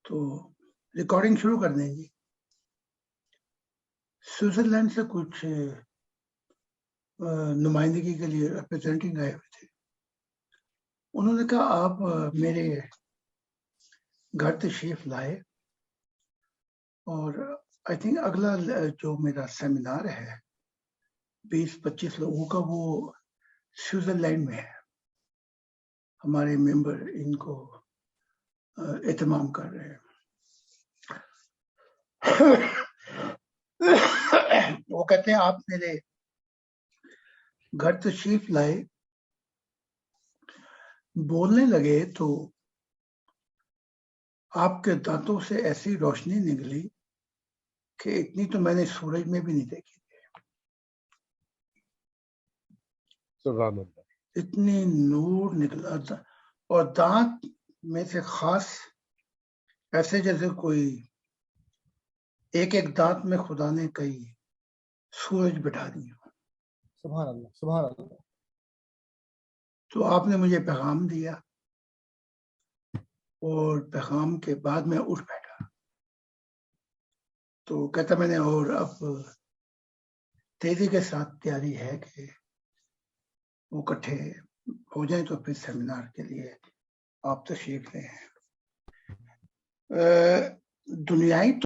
تو ریکارڈنگ شروع کر دیں جی. سوئٹزرلینڈ سے کچھ نمائندگی کے لیے ریپرزینٹنگ آئے ہوئے تھے. انہوں نے کہا آپ میرے گھر تشریف لائے اور آئی تھنک اگلا جو میرا سیمینار ہے 20-25 لوگوں کا وہ سوئٹزرلینڈ میں ہے. ہمارے ممبر ان کو اہتمام کر رہے ہیں. وہ کہتے ہیں آپ میرے گھر تشریف لائے, بولنے لگے تو آپ کے دانتوں سے ایسی روشنی نکلی کہ اتنی تو میں نے سورج میں بھی نہیں دیکھی. سبحان اللہ. اتنی نور نکلا اور دانت میں سے خاص ایسے جیسے کوئی ایک دانت میں خدا نے کئی سورج بٹھا دی. سبحان اللہ سبحان اللہ. تو آپ نے مجھے پیغام دیا اور پیغام کے بعد میں اٹھ بیٹھا. تو کہتا میں نے اور اب تیزی کے ساتھ تیاری ہے کہ وہ اکٹھے ہو جائیں تو پھر سیمینار کے لیے آپ تشریف لیں. دنیائی